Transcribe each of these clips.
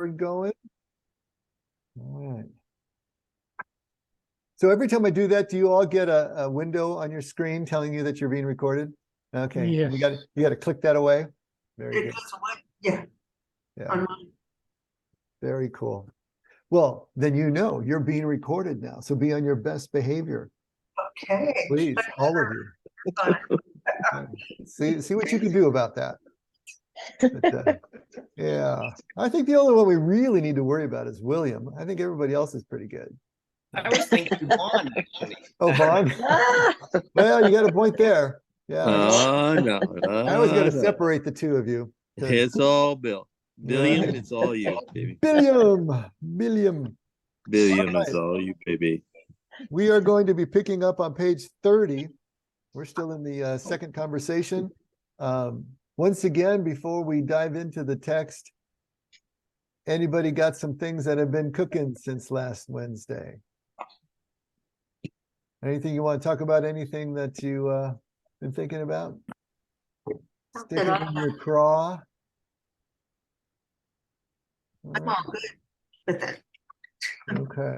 We're going. All right. So every time I do that, do you all get a window on your screen telling you that you're being recorded? Okay. Yes. You got to click that away. Very It good. goes away. Yeah. Yeah. On mine. Very cool. Well, then you know you're being recorded now. So be on your best behavior. Okay. Please, all of you. See what you can do about that. But, yeah. I think the only one we really need to worry about is William. I think everybody else is pretty good. I was thinking Vaughn, actually. Oh, Vaughn? Well, you got a point there. Yeah. No. I always got to separate the two of you. It's all Bill. Billiam, Right. it's all you, baby. Billiam. Billiam, it's all you, baby. We are going to be picking up on page 30. We're still in the second conversation. Once again, before we dive into the text, anybody got some things that have been cooking since last Wednesday? Anything you want to talk about? Anything that you been thinking about? Sticking in your craw? I'm all good with it. Okay.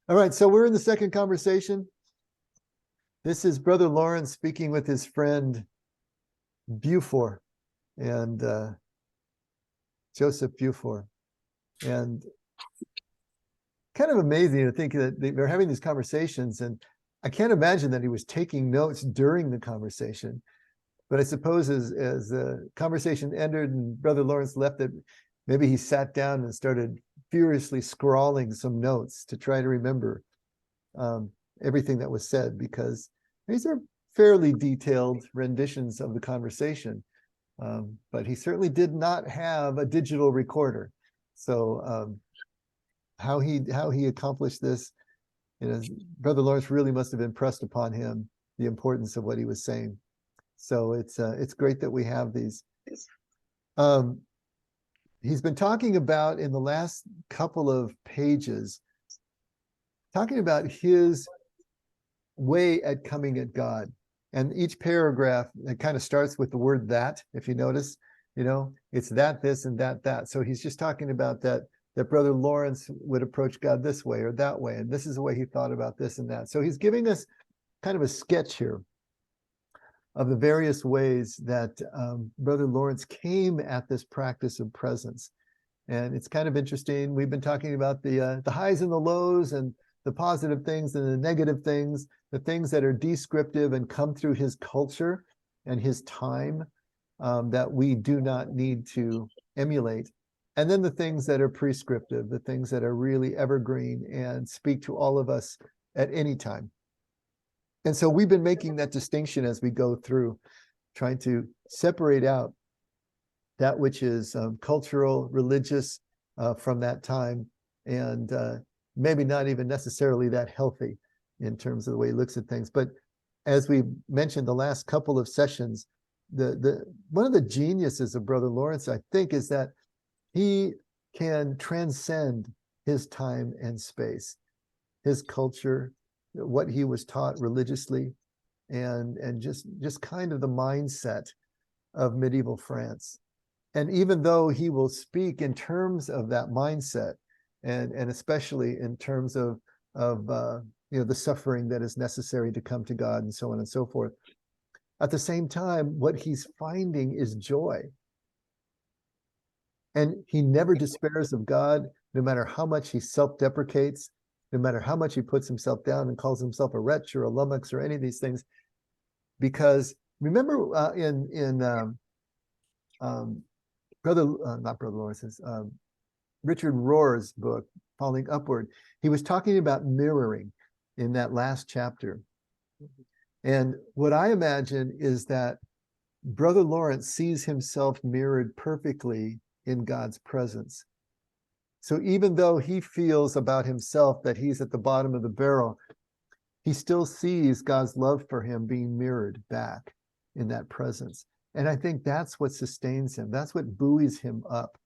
All right, so we're in the second conversation. This is Brother Lawrence speaking with his friend Beaufort and Joseph Beaufort. And kind of amazing to think that they're having these conversations, and I can't imagine that he was taking notes during the conversation. But I suppose as the conversation ended and Brother Lawrence left it, maybe he sat down and started furiously scrawling some notes to try to remember everything that was said, because these are fairly detailed renditions of the conversation. But he certainly did not have a digital recorder. So how he accomplished this, Brother Lawrence really must have impressed upon him the importance of what he was saying. So it's great that we have these. He's been talking about in the last couple of pages, talking about his way at coming at God. And each paragraph, it kind of starts with the word that, if you notice, it's that, this, and that. So he's just talking about that Brother Lawrence would approach God this way or that way. And this is the way he thought about this and that. So he's giving us kind of a sketch here of the various ways that Brother Lawrence came at this practice of presence. And it's kind of interesting. We've been talking about the highs and the lows, and the positive things and the negative things, the things that are descriptive and come through his culture and his time that we do not need to emulate. And then the things that are prescriptive, the things that are really evergreen and speak to all of us at any time. And so we've been making that distinction as we go through, trying to separate out that which is cultural, religious from that time, and maybe not even necessarily that healthy in terms of the way he looks at things. But as we mentioned the last couple of sessions, one of the geniuses of Brother Lawrence, I think, is that he can transcend his time and space, his culture, what he was taught religiously, and just kind of the mindset of medieval France. And even though he will speak in terms of that mindset, and especially in terms of the suffering that is necessary to come to God and so on and so forth, at the same time, what he's finding is joy. And he never despairs of God, no matter how much he self-deprecates, no matter how much he puts himself down and calls himself a wretch or a lummox or any of these things. Because remember not Brother Lawrence's, Richard Rohr's book, Falling Upward, he was talking about mirroring in that last chapter. And what I imagine is that Brother Lawrence sees himself mirrored perfectly in God's presence. So even though he feels about himself that he's at the bottom of the barrel, he still sees God's love for him being mirrored back in that presence. And I think that's what sustains him. That's what buoys him up,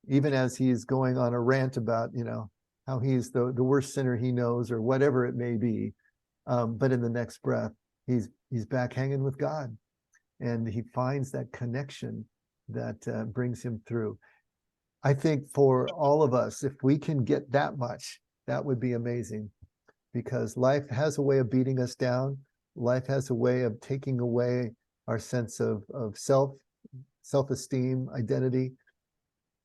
even as he's going on a rant about, how he's the worst sinner he knows or whatever it may be. But in the next breath, he's back hanging with God. And he finds that connection that brings him through. I think for all of us, if we can get that much, that would be amazing, because life has a way of beating us down. Life has a way of taking away our sense of self-esteem, identity,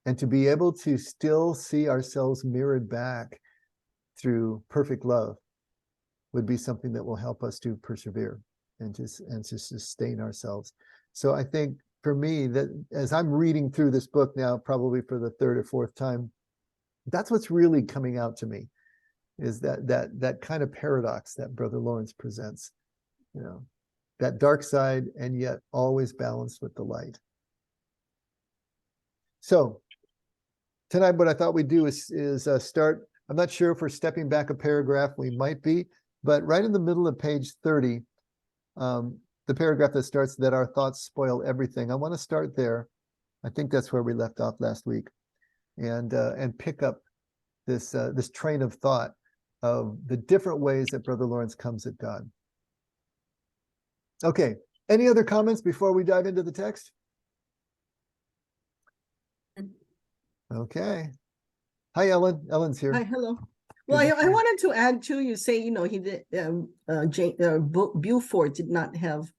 and to be able to still see ourselves mirrored back through perfect love would be something that will help us to persevere and to sustain ourselves. So I think for me, that as I'm reading through this book now, probably for the third or fourth time, that's what's really coming out to me, is that kind of paradox that Brother Lawrence presents, you know, that dark side and yet always balanced with the light. So tonight, what I thought we'd do is start. I'm not sure if we're stepping back a paragraph. We might be, but right in the middle of page 30, the paragraph that starts that our thoughts spoil everything. I want to start there. I think that's where we left off last week, and pick up this train of thought of the different ways that Brother Lawrence comes at God. Okay. Any other comments before we dive into the text? Okay. Hi, Ellen. Ellen's here. Hi, hello. Well, Good I wanted to add too, you say, he did, Beaufort did not have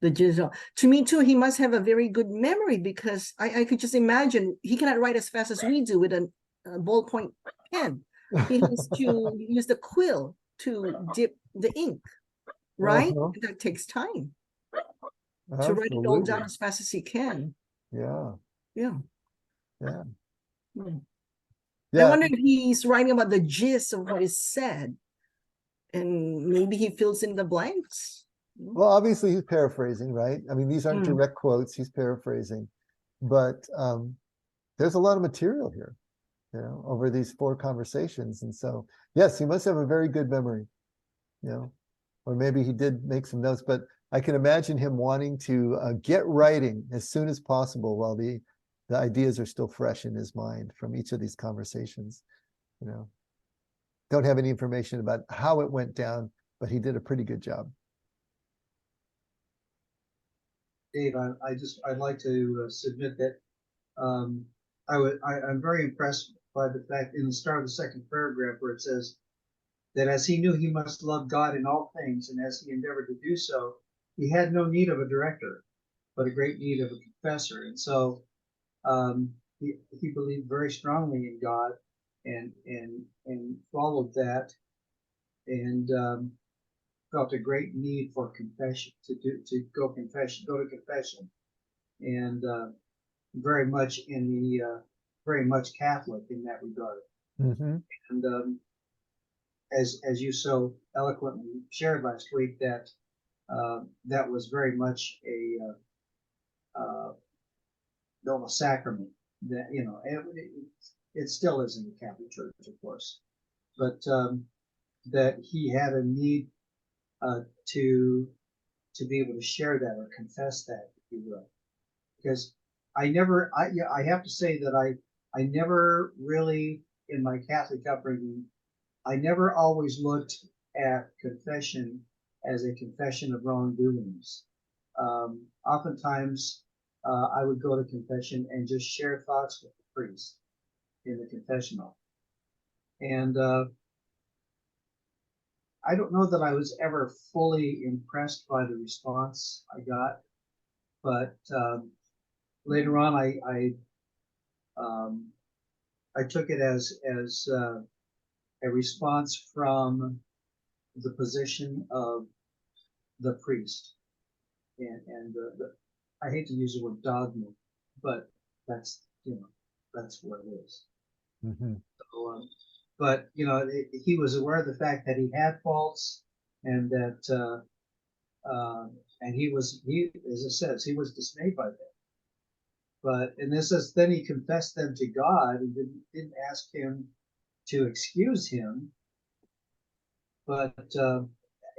the digital. To me too, he must have a very good memory, because I could just imagine he cannot write as fast as we do with a ballpoint pen. He has to use the quill to dip the ink, right? Uh-huh. That takes time to write it all down as fast as he can. Yeah. Yeah. Yeah. Hmm. Yeah. I wonder if he's writing about the gist of what is said, and maybe he fills in the blanks. Well, obviously he's paraphrasing, right? I mean, these aren't Mm. direct quotes. He's paraphrasing, but there's a lot of material here, over these 4 conversations. And so, yes, he must have a very good memory, or maybe he did make some notes, but I can imagine him wanting to get writing as soon as possible while the ideas are still fresh in his mind from each of these conversations. Don't have any information about how it went down, but he did a pretty good job. Dave, I'd like to submit that I'm very impressed by the fact in the start of the second paragraph where it says that as he knew he must love God in all things, and as he endeavored to do so, he had no need of a director, but a great need of a confessor. And so he believed very strongly in God and followed that, and felt a great need for confession, to go to confession, and very much very much Catholic in that regard. Mm-hmm. And as you so eloquently shared last week, that that was very much a normal sacrament. That it still is in the Catholic Church, of course, but that he had a need to be able to share that or confess that, if you will, because I have to say that I never really, in my Catholic upbringing, I never always looked at confession as a confession of wrongdoings. Oftentimes, I would go to confession and just share thoughts with the priest in the confessional. And I don't know that I was ever fully impressed by the response I got, but later on, I took it as a response from the position of the priest, and I hate to use the word dogma, but that's what it is. Mm-hmm. So, but he was aware of the fact that he had faults, and that and he, as it says, he was dismayed by that. But and this says, then he confessed them to God and didn't ask him to excuse him. But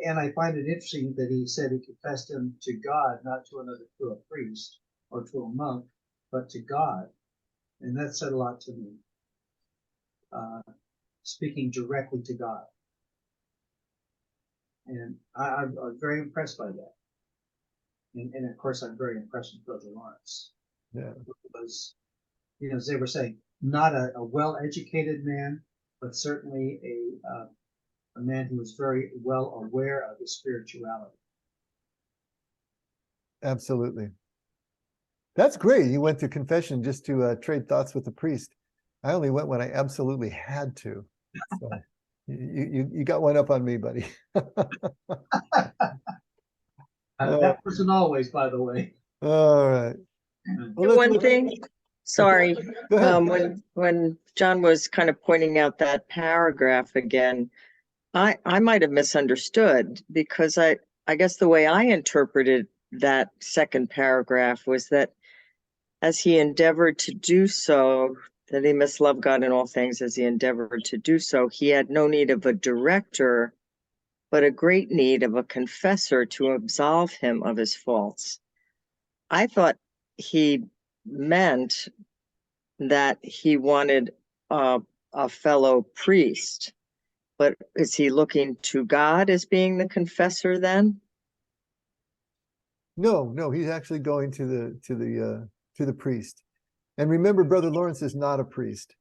and I find it interesting that he said he confessed him to God, not to a priest or to a monk, but to God, and that said a lot to me. Speaking directly to God, and I'm very impressed by that. And of course, I'm very impressed with Brother Lawrence. Yeah. Was, as they were saying, not a well-educated man, but certainly a man who was very well aware of his spirituality. Absolutely. That's great. You went to confession just to trade thoughts with the priest. I only went when I absolutely had to. So you got one up on me, buddy. That wasn't always, by the way. All right. Well, let's One look- thing, sorry, Go ahead. when John was kind of pointing out that paragraph again, I might have misunderstood because I guess the way I interpreted that second paragraph was that as he endeavored to do so, that he must love God in all things as he endeavored to do so, he had no need of a director, but a great need of a confessor to absolve him of his faults. I thought he meant that he wanted a fellow priest, but is he looking to God as being the confessor then? No, he's actually going to the priest. And remember, Brother Lawrence is not a priest.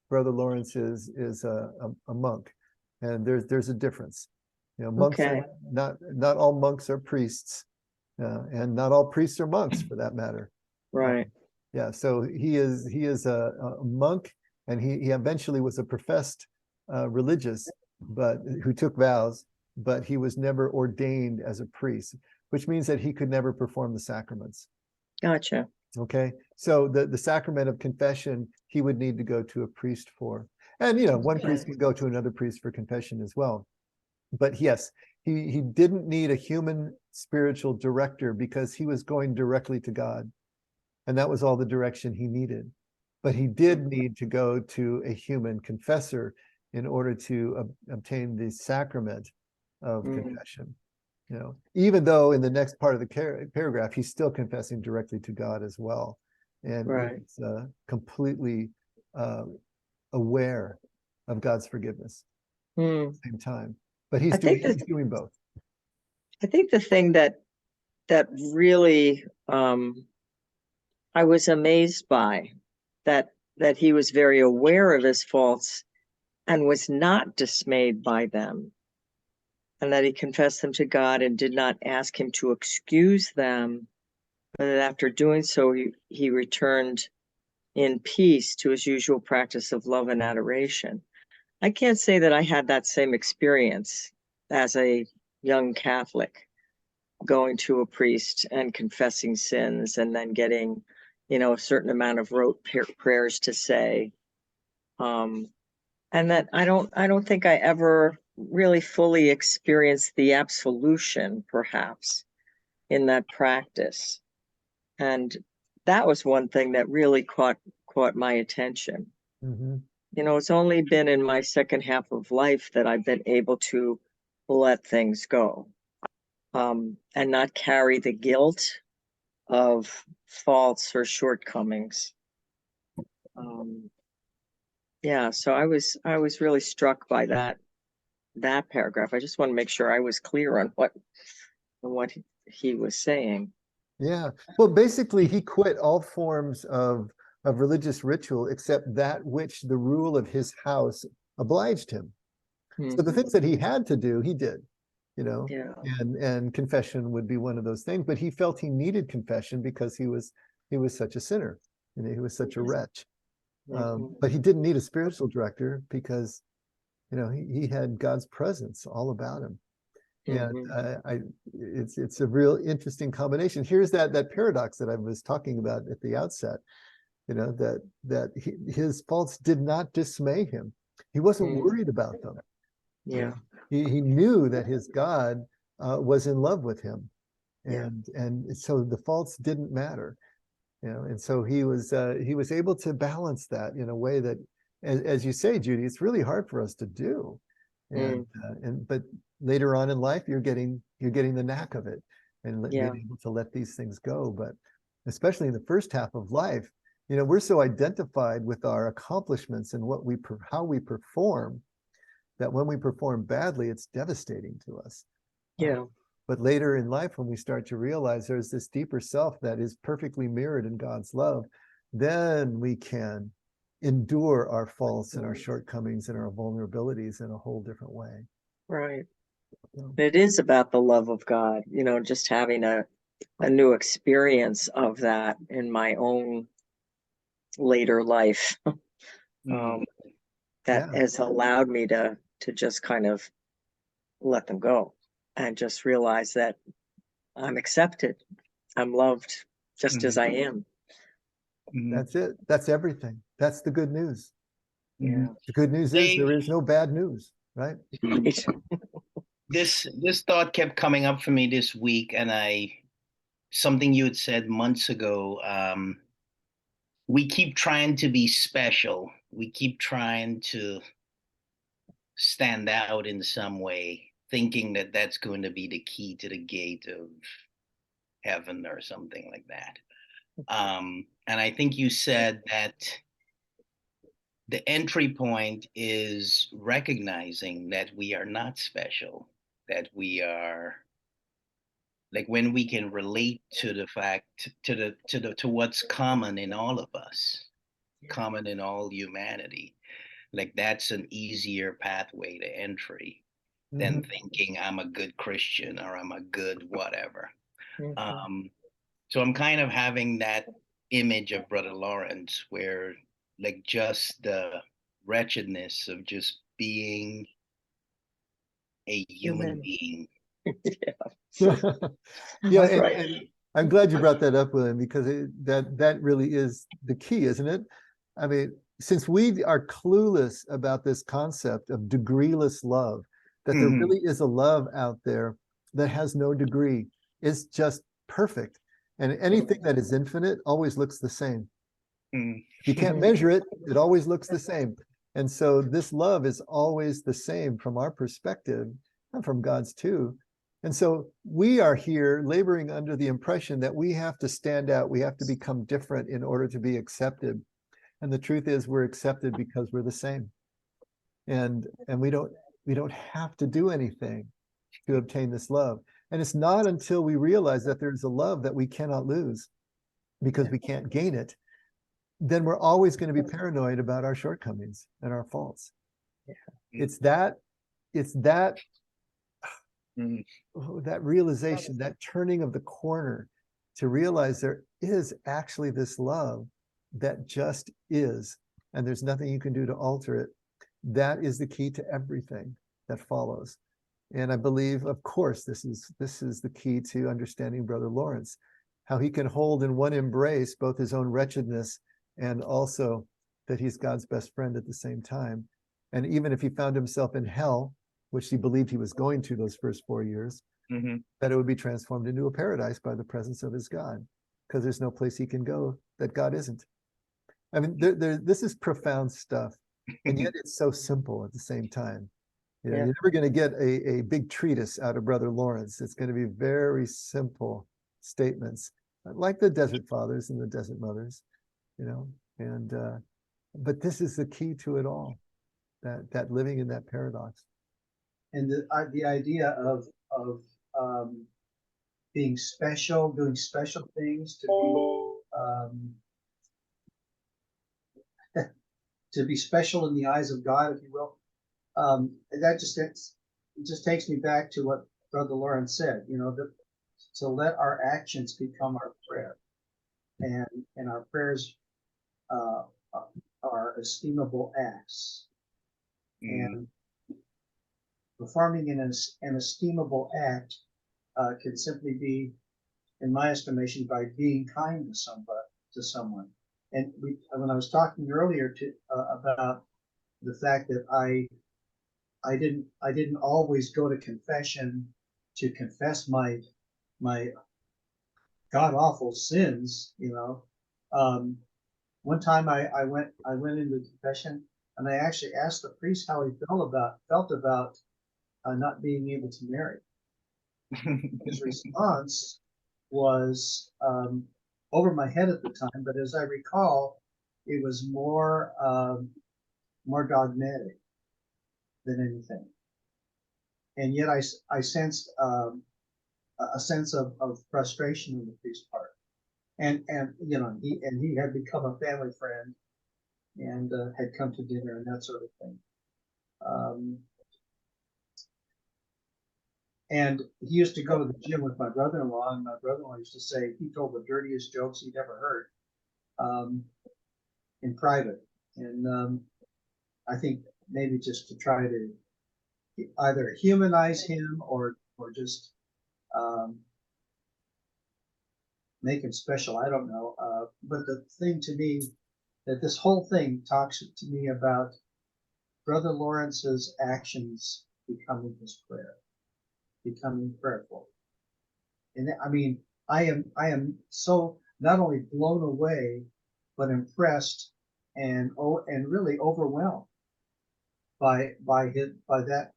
Brother Lawrence is a monk, and there's a difference. Monks Okay. are not all monks are priests, and not all priests are monks for that matter. Right. Yeah, so he is a monk, and he eventually was a professed religious, but who took vows, but he was never ordained as a priest, which means that he could never perform the sacraments. Gotcha. Okay, so the sacrament of confession, he would need to go to a priest for. And, one priest can go to another priest for confession as well. But yes, he didn't need a human spiritual director because he was going directly to God. And that was all the direction he needed. But he did need to go to a human confessor in order to obtain the sacrament of confession. Even though in the next part of the paragraph, he's still confessing directly to God as well. And Right. he's completely aware of God's forgiveness Hmm. at the same time. But he's I think doing both. I think the thing that really I was amazed by that he was very aware of his faults and was not dismayed by them, and that he confessed them to God and did not ask him to excuse them, but that after doing so he returned in peace to his usual practice of love and adoration. I can't say that I had that same experience as a young Catholic, going to a priest and confessing sins and then getting, a certain amount of rote prayers to say. And that I don't think I ever really fully experienced the absolution, perhaps, in that practice. And that was one thing that really caught my attention. Mhm. It's only been in my second half of life that I've been able to let things go, and not carry the guilt of faults or shortcomings. Yeah, so I was really struck by that paragraph. I just want to make sure I was clear on what he was saying. Yeah. Well, basically, he quit all forms of religious ritual except that which the rule of his house obliged him. So the Mhm. things that he had to do, he did, Yeah. and confession would be one of those things. But he felt he needed confession because he was such a sinner, he was such a wretch. Mhm. But he didn't need a spiritual director because, he had God's presence all about him. And it's a real interesting combination. Here's that paradox that I was talking about at the outset. That his faults did not dismay him. He wasn't worried about them. Yeah. He knew that his God was in love with him, Yeah. and so the faults didn't matter. And so he was able to balance that in a way that, as you say, Judy, it's really hard for us to do. But later on in life, you're getting the knack of it and Yeah. being able to let these things go. But especially in the first half of life, we're so identified with our accomplishments and how we perform, that when we perform badly, it's devastating to us. Yeah. But later in life, when we start to realize there's this deeper self that is perfectly mirrored in God's love, then we can endure our faults and our shortcomings and our vulnerabilities in a whole different way. Right. So, It is about the love of God, just having a new experience of that in my own later life. Mm. That Yeah. has allowed me to just kind of let them go and just realize that I'm accepted. I'm loved just as I am. Mhm. That's it. That's everything. That's the good news. Yeah. The good news is Dave, there is no bad news, right? Right. this thought kept coming up for me this week, and something you had said months ago. We keep trying to be special. We keep trying to stand out in some way, thinking that that's going to be the key to the gate of heaven or something like that. And I think you said that the entry point is recognizing that we are not special, that we are like when we can relate to the fact to what's common in all of us, common in all humanity, like that's an easier pathway to entry than Mhm. thinking I'm a good Christian or I'm a good whatever. Mhm. So I'm kind of having that image of Brother Lawrence where like just the wretchedness of just being a human Human. being. Yeah, Right. and I'm glad you brought that up, William, because that really is the key, isn't it? I mean, since we are clueless about this concept of degreeless love, that there Mhm. really is a love out there that has no degree, is just perfect. And anything that is infinite always looks the same. Mhm. You can't measure it, it always looks the same. And so this love is always the same from our perspective, and from God's too. And so we are here laboring under the impression that we have to stand out, we have to become different in order to be accepted. And the truth is we're accepted because we're the same. And we don't have to do anything to obtain this love. And it's not until we realize that there's a love that we cannot lose because we can't gain it, then we're always going to be paranoid about our shortcomings and our faults. It's that Mhm. that realization, that turning of the corner to realize there is actually this love that just is, and there's nothing you can do to alter it. That is the key to everything that follows. And I believe, of course, this is the key to understanding Brother Lawrence, how he can hold in one embrace both his own wretchedness and also that he's God's best friend at the same time. And even if he found himself in hell, which he believed he was going to those first 4 years, Mhm. that it would be transformed into a paradise by the presence of his God, because there's no place he can go that God isn't. I mean, this is profound stuff, and yet it's so simple at the same time. You know, Yeah. you're never going to get a big treatise out of Brother Lawrence. It's going to be very simple statements, like the Desert Fathers and the Desert Mothers, you know. And but this is the key to it all, that living in that paradox. And the idea of being special, doing special things to be special in the eyes of God, if you will. That just takes me back to what Brother Lawrence said. You know, to let our actions become our prayer, and our prayers uh, are estimable acts, Mhm. and performing an estimable act can simply be, in my estimation, by being kind to someone. And when I was talking earlier about the fact that I didn't always go to confession to confess my god awful sins, you know. One time I went into confession, and I actually asked the priest how he felt about not being able to marry. His response was over my head at the time, but as I recall, it was more dogmatic than anything. And yet I sensed a sense of frustration on the priest's part. And you know, he had become a family friend and had come to dinner and that sort of thing. And he used to go to the gym with my brother-in-law, and my brother-in-law used to say he told the dirtiest jokes he'd ever heard in private. And I think maybe just to try to either humanize him or just make him special. I don't know. But the thing to me, that this whole thing talks to me about Brother Lawrence's actions becoming his prayer, becoming prayerful. And I mean, I am so not only blown away, but impressed and really overwhelmed by that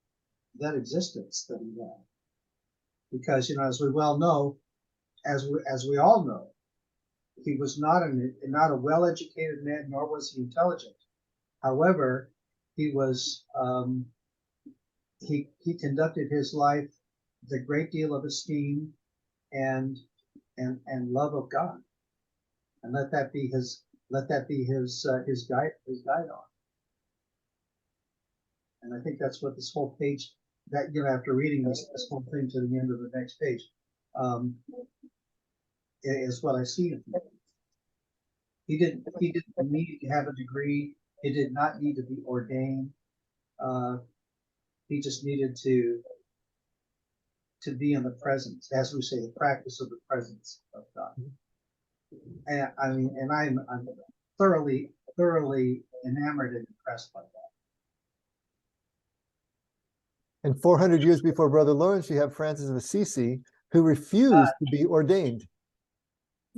existence that he had. Because, you know, as we well know, as we all know, he was not a well-educated man, nor was he intelligent. However, he was he conducted his life with a great deal of esteem and love of God, and let that be his guide on. And I think that's what this whole page, that, you know, after reading this whole thing to the end of the next page, is what I see in him. He didn't need to have a degree. He did not need to be ordained. He just needed to be in the presence, as we say, the practice of the presence of God. And I mean, and I'm thoroughly enamored and impressed by that. And 400 years before Brother Lawrence, you have Francis of Assisi, who refused to be ordained.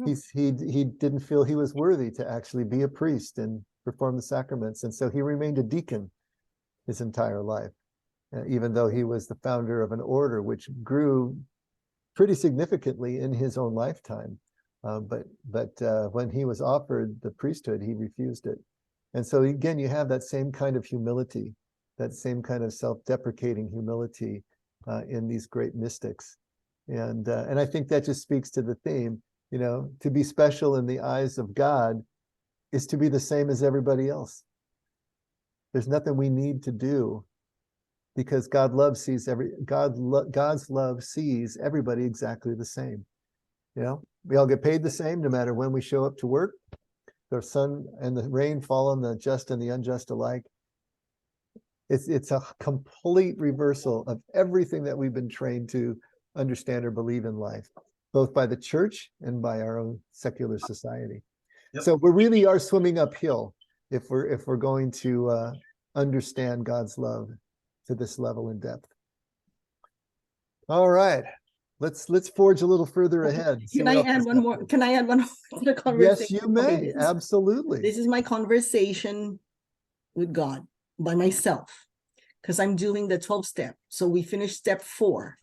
He didn't feel he was worthy to actually be a priest and perform the sacraments, and so he remained a deacon his entire life, even though he was the founder of an order which grew pretty significantly in his own lifetime. But when he was offered the priesthood, he refused it. And so again, you have that same kind of humility, that same kind of self-deprecating humility in these great mystics. And I think that just speaks to the theme, you know, to be special in the eyes of God is to be the same as everybody else. There's nothing we need to do, because God's love sees everybody exactly the same. You know, we all get paid the same no matter when we show up to work. The sun and the rain fall on the just and the unjust alike. It's a complete reversal of everything that we've been trained to understand or believe in life, both by the church and by our own secular society. Yep. So we really are swimming uphill if we're going to understand God's love to this level in depth. All right, let's forge a little further ahead. Can I add one more? Can I add one more to the conversation? Yes, you may. Absolutely. This is my conversation with God by myself, because I'm doing the 12 step. So we finished step 4.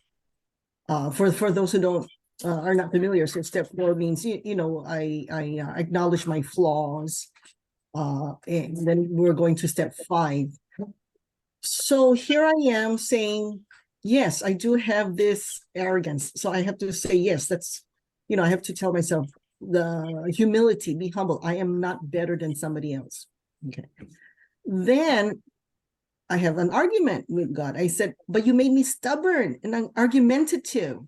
For those who don't are not familiar, so step 4 means you know, I acknowledge my flaws, and then we're going to step 5. So here I am saying, yes, I do have this arrogance. So I have to say, yes, that's, you know, I have to tell myself the humility, be humble. I am not better than somebody else. Okay. Then I have an argument with God. I said, but you made me stubborn and argumentative.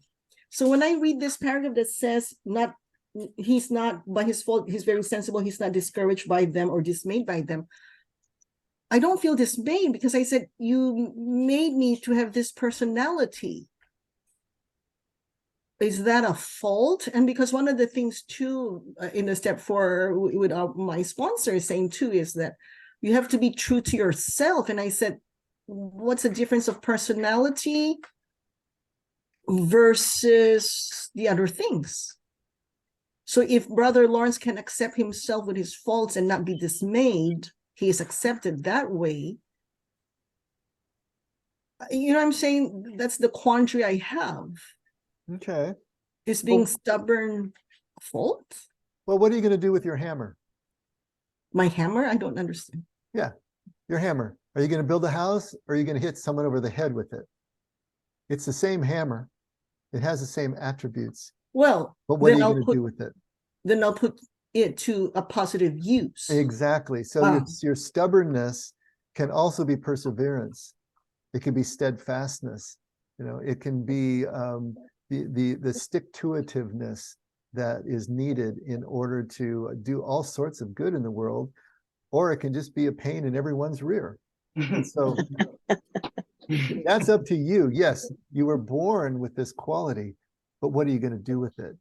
So when I read this paragraph that says, he's not by his fault, he's very sensible, he's not discouraged by them or dismayed by them, I don't feel dismayed, because I said, you made me to have this personality. Is that a fault? And because one of the things too, in the step 4 with my sponsor is saying too, is that you have to be true to yourself. And I said, what's the difference of personality versus the other things? So if Brother Lawrence can accept himself with his faults and not be dismayed, he is accepted that way. You know what I'm saying? That's the quandary I have. Okay. Is being stubborn a fault? Well, what are you going to do with your hammer? My hammer? I don't understand. Yeah, your hammer. Are you going to build a house, or are you going to hit someone over the head with it? It's the same hammer. It has the same attributes, Well, but what are then you I'll going to put do with it? then I'll put it to a positive use. Exactly. So Wow. your stubbornness can also be perseverance. It can be steadfastness. You know, it can be the stick-to-itiveness that is needed in order to do all sorts of good in the world, or it can just be a pain in everyone's rear. And so that's up to you. Yes, you were born with this quality, but what are you going to do with it?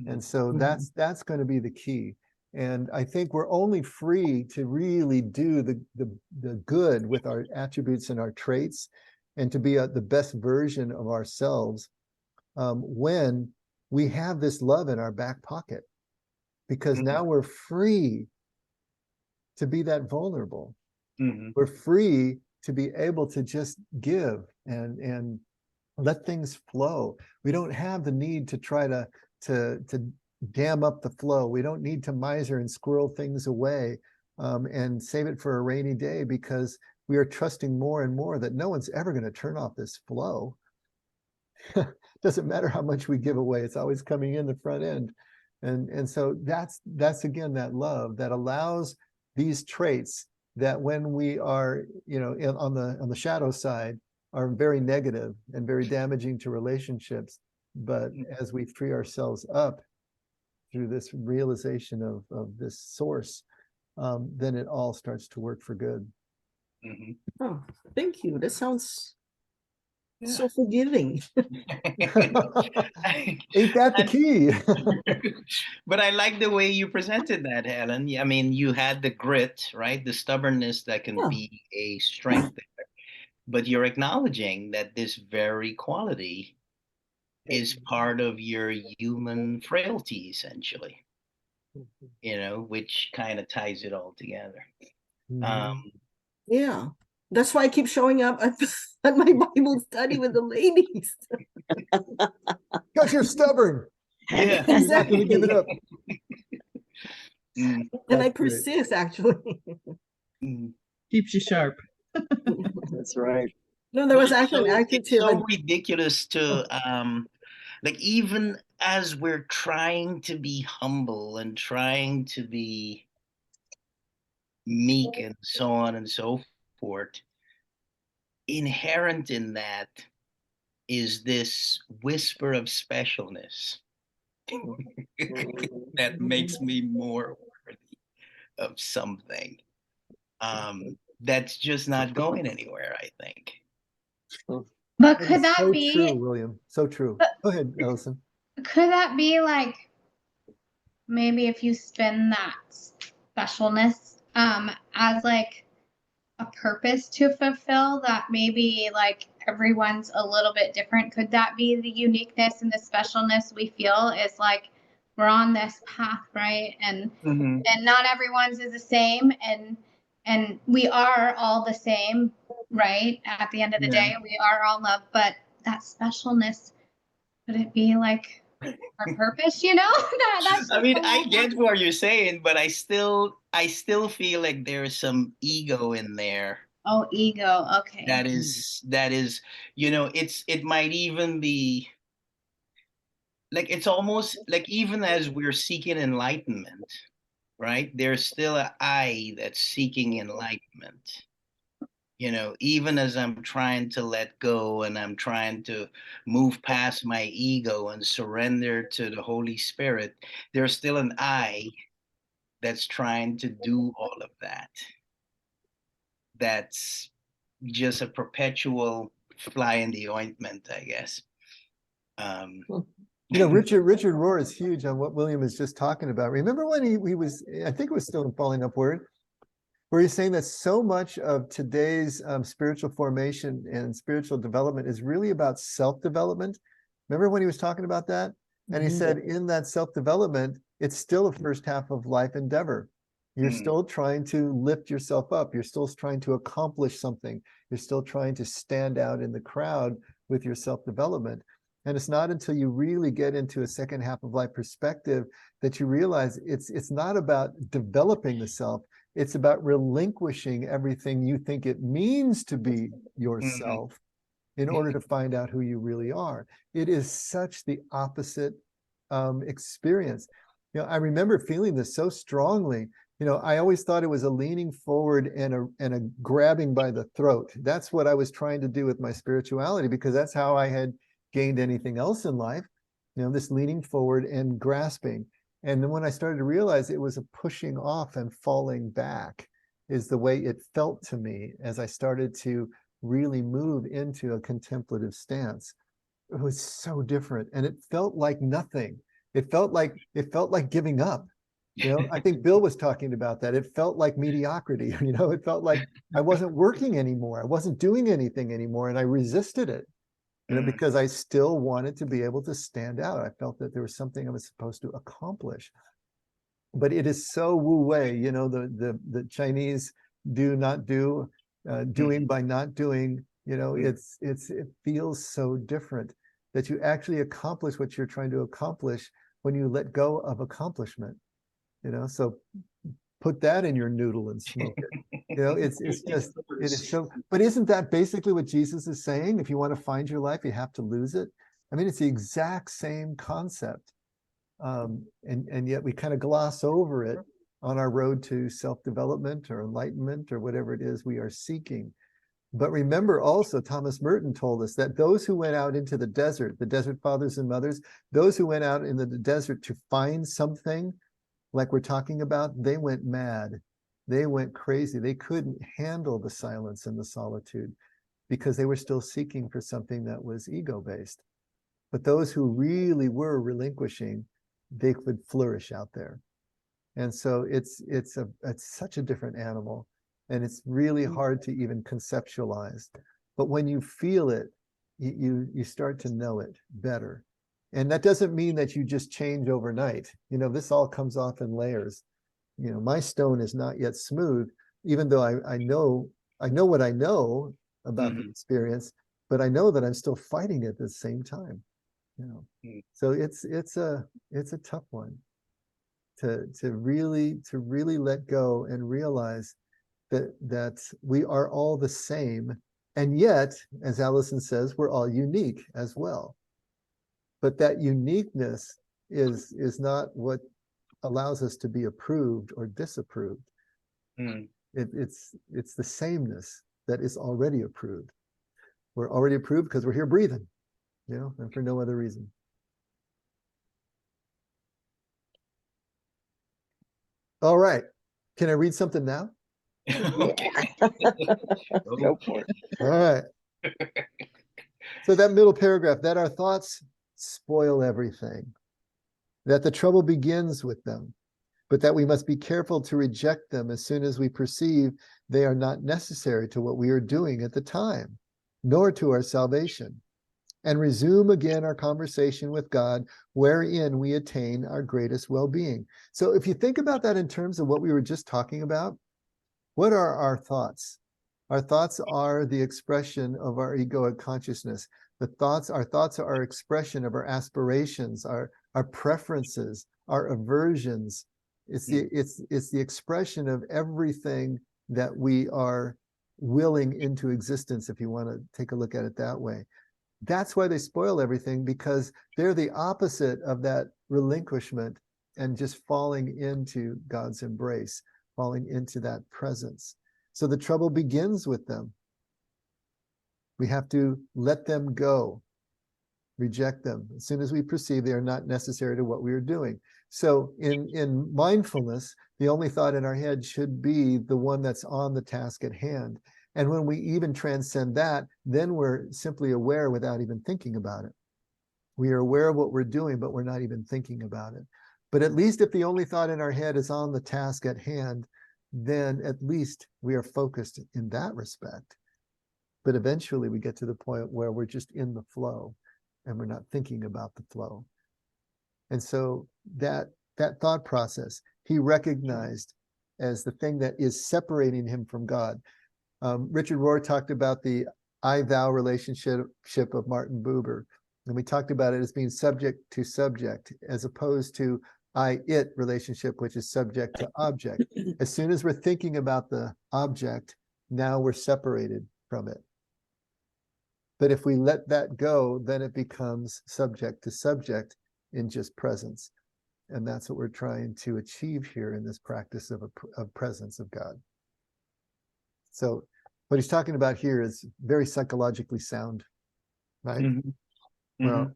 And so that's going to be the key. And I think we're only free to really do the good with our attributes and our traits, and to be the best version of ourselves when we have this love in our back pocket, because now we're free to be that vulnerable. We're free to be able to just give and let things flow. We don't have the need to try to dam up the flow. We don't need to miser and squirrel things away and save it for a rainy day, because we are trusting more and more that no one's ever going to turn off this flow. Doesn't matter how much we give away, it's always coming in the front end. And so that's again that love that allows these traits that, when we are, you know, on the shadow side, are very negative and very damaging to relationships. But as we free ourselves up through this realization of this source, then it all starts to work for good. Oh, thank you. That sounds so forgiving. Ain't that the key? But I like the way you presented that, Helen. I mean, you had the grit, right? The stubbornness that can Yeah. be a strength there. But you're acknowledging that this very quality is part of your human frailty, essentially, you know, which kind of ties it all together. Yeah. That's why I keep showing up at my Bible study with the ladies. Because you're stubborn. Yeah. You're not going to give it up. And I That's great. persist, actually. Keeps you sharp. That's right. No, there was Well, actually an it's adjective. so ridiculous to like, even as we're trying to be humble and trying to be meek and so on and so forth, inherent in that is this whisper of specialness that makes me more worthy of something that's just not going anywhere, I think. But That could is that so be, true, William? So true. Go ahead, Ellison. could that be like, maybe if you spin that specialness as like a purpose to fulfill, that maybe like everyone's a little bit different? Could that be the uniqueness and the specialness we feel is like we're on this path, right? And not everyone's is the same, and we are all the same, right? At the end of the day, we are all love, but that specialness, could it be like our purpose, you know? That's I mean, just I get what you're saying, but I still feel like there's some ego in there. Oh, ego. Okay. That is, you know, it might even be like, it's almost like, even as we're seeking enlightenment, right? There's still an I that's seeking enlightenment. You know, even as I'm trying to let go and I'm trying to move past my ego and surrender to the Holy Spirit, there's still an I that's trying to do all of that. That's just a perpetual fly in the ointment, I guess. You know, Richard Rohr is huge on what William is just talking about. Remember when he was, I think it was still in Falling Upward, where he's saying that so much of today's spiritual formation and spiritual development is really about self-development. Remember when he was talking about that? And he said, in that self-development, it's still a first half of life endeavor. You're still trying to lift yourself up. You're still trying to accomplish something. You're still trying to stand out in the crowd with your self-development. And it's not until you really get into a second half of life perspective that you realize it's not about developing the self. It's about relinquishing everything you think it means to be yourself in order to find out who you really are. It is such the opposite experience. You know, I remember feeling this so strongly. You know, I always thought it was a leaning forward and a grabbing by the throat. That's what I was trying to do with my spirituality, because that's how I had gained anything else in life. You know, this leaning forward and grasping. And then when I started to realize it was a pushing off and falling back is the way it felt to me as I started to really move into a contemplative stance. It was so different, and it felt like nothing. It felt like giving up. You know, I think Bill was talking about that. It felt like mediocrity. You know, it felt like I wasn't working anymore. I wasn't doing anything anymore, and I resisted it. You know, because I still wanted to be able to stand out. I felt that there was something I was supposed to accomplish. But it is so wu wei. You know, the Chinese do not do, doing by not doing. You know, it feels so different that you actually accomplish what you're trying to accomplish when you let go of accomplishment. You know, so put that in your noodle and smoke it. You know, it's just, it is so, but isn't that basically what Jesus is saying? If you want to find your life, you have to lose it. I mean, it's the exact same concept. And yet we kind of gloss over it on our road to self-development or enlightenment or whatever it is we are seeking. But remember also, Thomas Merton told us that those who went out into the desert fathers and mothers, those who went out into the desert to find something like we're talking about, they went mad. They went crazy. They couldn't handle the silence and the solitude because they were still seeking for something that was ego-based. But those who really were relinquishing, they could flourish out there. And so it's such a different animal, and it's really hard to even conceptualize. But when you feel it, you start to know it better. And that doesn't mean that you just change overnight. You know, this all comes off in layers. You know, my stone is not yet smooth, even though I know what I know about the experience, but I know that I'm still fighting it at the same time. You know, so it's a tough one to really let go and realize that we are all the same, and yet, as Allison says, we're all unique as well. But that uniqueness is not what allows us to be approved or disapproved. It's the sameness that is already approved. We're already approved because we're here breathing, you know, and for no other reason. All right. Can I read something now? Okay. Go for it. All right. So that middle paragraph, that our thoughts spoil everything, that the trouble begins with them, but that we must be careful to reject them as soon as we perceive they are not necessary to what we are doing at the time, nor to our salvation, and resume again our conversation with God, wherein we attain our greatest well-being. So if you think about that in terms of what we were just talking about, what are our thoughts? Our thoughts are the expression of our egoic consciousness. Our thoughts are our expression of our aspirations, our preferences, our aversions. It's the expression of everything that we are willing into existence, if you want to take a look at it that way. That's why they spoil everything, because they're the opposite of that relinquishment and just falling into God's embrace, falling into that presence. So the trouble begins with them. We have to let them go, reject them as soon as we perceive they are not necessary to what we are doing. So in mindfulness, the only thought in our head should be the one that's on the task at hand. And when we even transcend that, then we're simply aware without even thinking about it. We are aware of what we're doing, but we're not even thinking about it. But at least if the only thought in our head is on the task at hand, then at least we are focused in that respect. But eventually we get to the point where we're just in the flow and we're not thinking about the flow. And so that thought process, he recognized as the thing that is separating him from God. Richard Rohr talked about the I-thou relationship of Martin Buber. And we talked about it as being subject to subject, as opposed to I-it relationship, which is subject to object. As soon as we're thinking about the object, now we're separated from it. But if we let that go, then it becomes subject to subject in just presence. And that's what we're trying to achieve here in this practice of presence of God. So what he's talking about here is very psychologically sound, right? Well,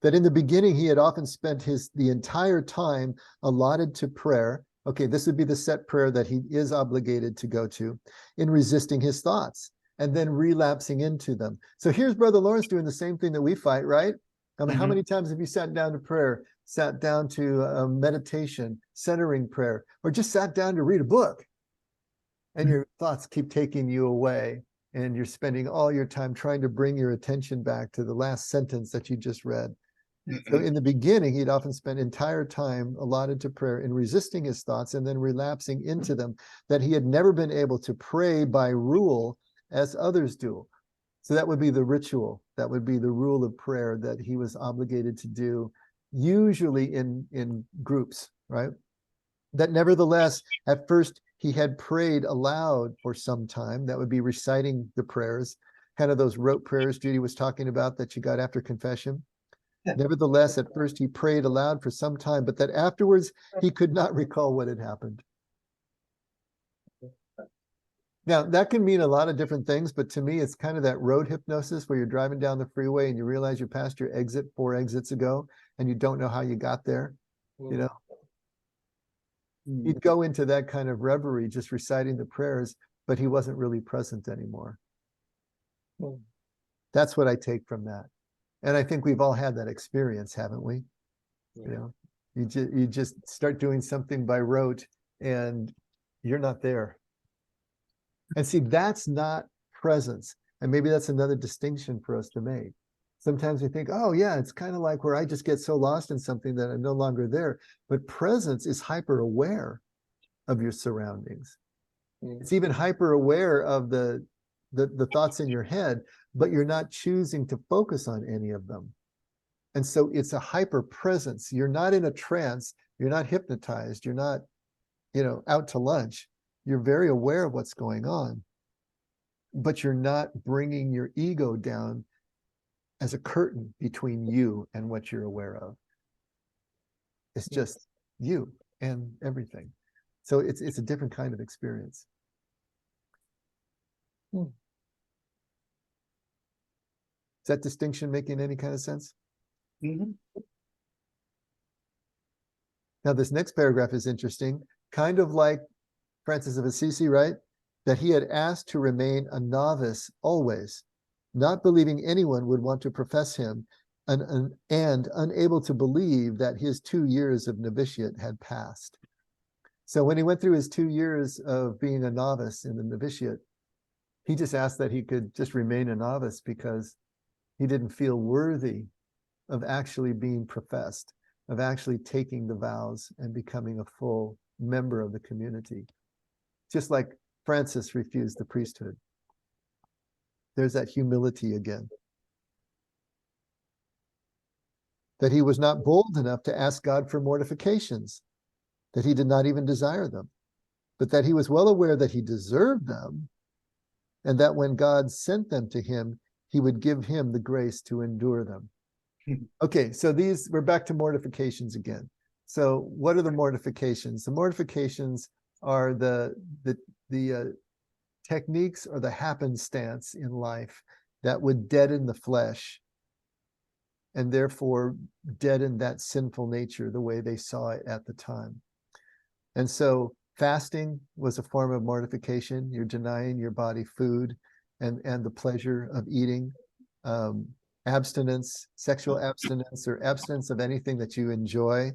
that in the beginning he had often spent the entire time allotted to prayer. Okay, this would be the set prayer that he is obligated to go to, in resisting his thoughts and then relapsing into them. So here's Brother Lawrence doing the same thing that we fight, right? I mean, how many times have you sat down to prayer, sat down to meditation, centering prayer, or just sat down to read a book? And your thoughts keep taking you away, and you're spending all your time trying to bring your attention back to the last sentence that you just read. So in the beginning, he'd often spend entire time allotted to prayer in resisting his thoughts and then relapsing into them, that he had never been able to pray by rule as others do. So that would be the ritual. That would be the rule of prayer that he was obligated to do, usually in groups, right? That nevertheless, at first he had prayed aloud for some time. That would be reciting the prayers, kind of those rote prayers Judy was talking about that you got after confession. Yeah. Nevertheless, at first he prayed aloud for some time, but that afterwards he could not recall what had happened. Now, that can mean a lot of different things, but to me, it's kind of that road hypnosis where you're driving down the freeway and you realize you passed your exit 4 exits ago and you don't know how you got there. You know, he'd go into that kind of reverie, just reciting the prayers, but he wasn't really present anymore. That's what I take from that. And I think we've all had that experience, haven't we? You know, you just start doing something by rote and you're not there. And see, that's not presence. And maybe that's another distinction for us to make. Sometimes we think, oh yeah, it's kind of like where I just get so lost in something that I'm no longer there. But presence is hyper aware of your surroundings. It's even hyper aware of the thoughts in your head, but you're not choosing to focus on any of them. And so it's a hyper presence. You're not in a trance. You're not hypnotized. You're not, out to lunch. You're very aware of what's going on, but you're not bringing your ego down as a curtain between you and what you're aware of. It's just you and everything. So it's a different kind of experience. Is that distinction making any kind of sense? Now, this next paragraph is interesting, kind of like Francis of Assisi, right? That he had asked to remain a novice always, not believing anyone would want to profess him, and unable to believe that his 2 years of novitiate had passed. So when he went through his 2 years of being a novice in the novitiate, he just asked that he could just remain a novice because he didn't feel worthy of actually being professed, of actually taking the vows and becoming a full member of the community. Just like Francis refused the priesthood. There's that humility again. That he was not bold enough to ask God for mortifications, that he did not even desire them, but that he was well aware that he deserved them, and that when God sent them to him, he would give him the grace to endure them. Okay, so we're back to mortifications again. So what are the mortifications? The mortifications are the techniques or the happenstance in life that would deaden the flesh and therefore deaden that sinful nature the way they saw it at the time. And so fasting was a form of mortification. You're denying your body food and the pleasure of eating. Abstinence, sexual abstinence, or abstinence of anything that you enjoy.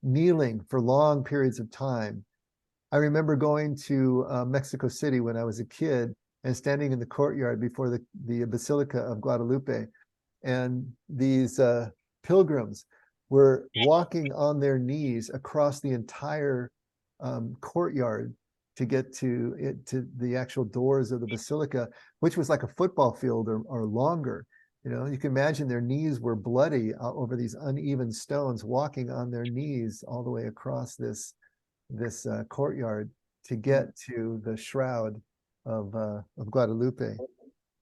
Kneeling for long periods of time. I remember going to Mexico City when I was a kid and standing in the courtyard before the Basilica of Guadalupe. And these pilgrims were walking on their knees across the entire courtyard to get to the actual doors of the Basilica, which was like a football field or longer. You can imagine their knees were bloody over these uneven stones, walking on their knees all the way across this courtyard to get to the shroud of Guadalupe.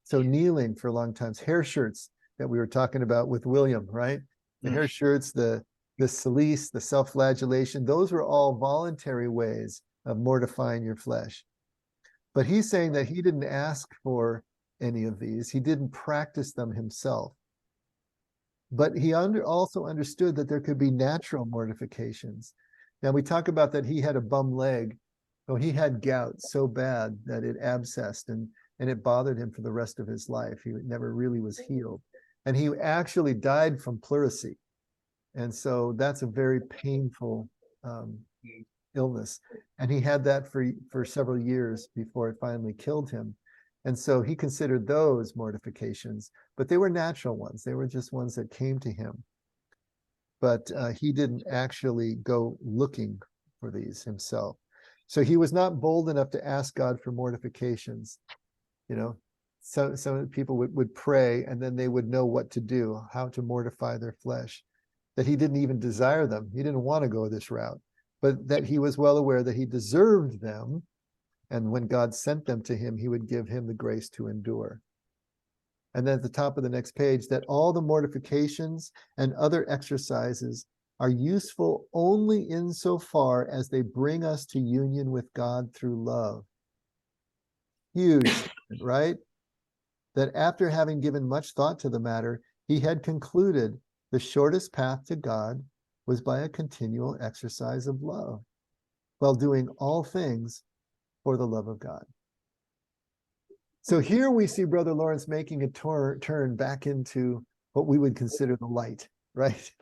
So kneeling for long times, hair shirts that we were talking about with William, right? The hair shirts, the silice, the self-flagellation, those were all voluntary ways of mortifying your flesh. But he's saying that he didn't ask for any of these. He didn't practice them himself. But he also understood that there could be natural mortifications. Now we talk about that he had a bum leg. Oh, he had gout so bad that it abscessed and it bothered him for the rest of his life. He never really was healed. And he actually died from pleurisy. And so that's a very painful illness. And he had that for several years before it finally killed him. And so he considered those mortifications, but they were natural ones. They were just ones that came to him. But he didn't actually go looking for these himself. So he was not bold enough to ask God for mortifications. You know, some people would pray and then they would know what to do, how to mortify their flesh, that he didn't even desire them. He didn't want to go this route, but that he was well aware that he deserved them. And when God sent them to him, he would give him the grace to endure. And then at the top of the next page, that all the mortifications and other exercises are useful only insofar as they bring us to union with God through love. Huge, right? That after having given much thought to the matter, he had concluded the shortest path to God was by a continual exercise of love, while doing all things for the love of God. So here we see Brother Lawrence making a turn back into what we would consider the light, right?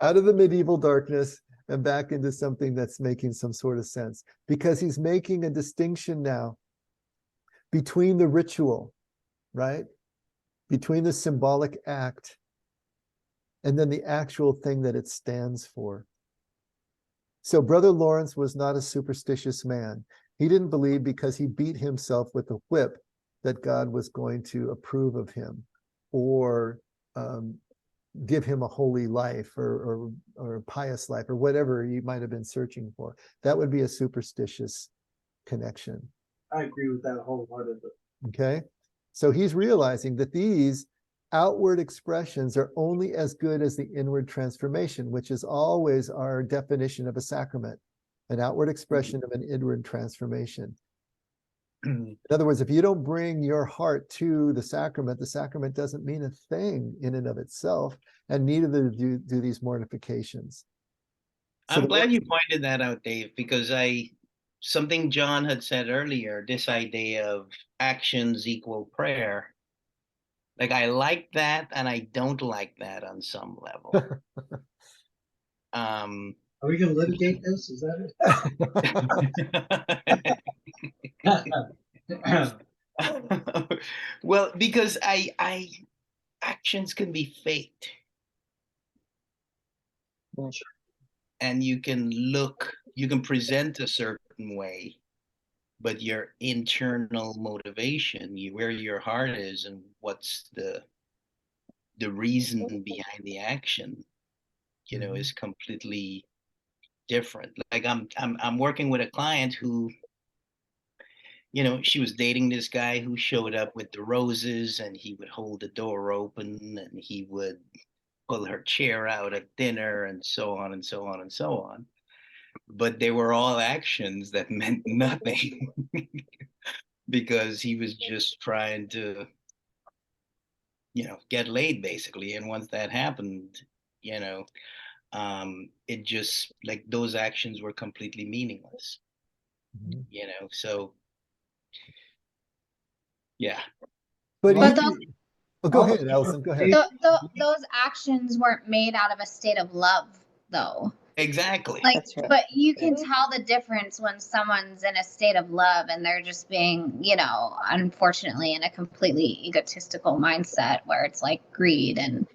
Out of the medieval darkness and back into something that's making some sort of sense, because he's making a distinction now between the ritual, right? Between the symbolic act and then the actual thing that it stands for. So Brother Lawrence was not a superstitious man. He didn't believe because he beat himself with a whip that God was going to approve of him or give him a holy life or a pious life or whatever he might have been searching for. That would be a superstitious connection. I agree with that wholeheartedly. Okay. So he's realizing that these outward expressions are only as good as the inward transformation, which is always our definition of a sacrament, an outward expression of an inward transformation. In other words, if you don't bring your heart to the sacrament doesn't mean a thing in and of itself, and neither do these mortifications. So I'm glad you pointed that out, Dave, because something John had said earlier, this idea of actions equal prayer. Like I like that and I don't like that on some level. Are we going to litigate this? Is that it? Well, because actions can be faked. And you can present a certain way, but your internal motivation, where your heart is and what's the reason behind the action, is completely different. Like I'm working with a client who, she was dating this guy who showed up with the roses, and he would hold the door open and he would pull her chair out at dinner and so on and so on and so on. But they were all actions that meant nothing because he was just trying to, get laid basically. And once that happened, it just like those actions were completely meaningless, so yeah. But those, go ahead, Allison, go ahead. Those actions weren't made out of a state of love, though. Exactly. Like, Right. but you can tell the difference when someone's in a state of love and they're just being, unfortunately in a completely egotistical mindset where it's like greed and,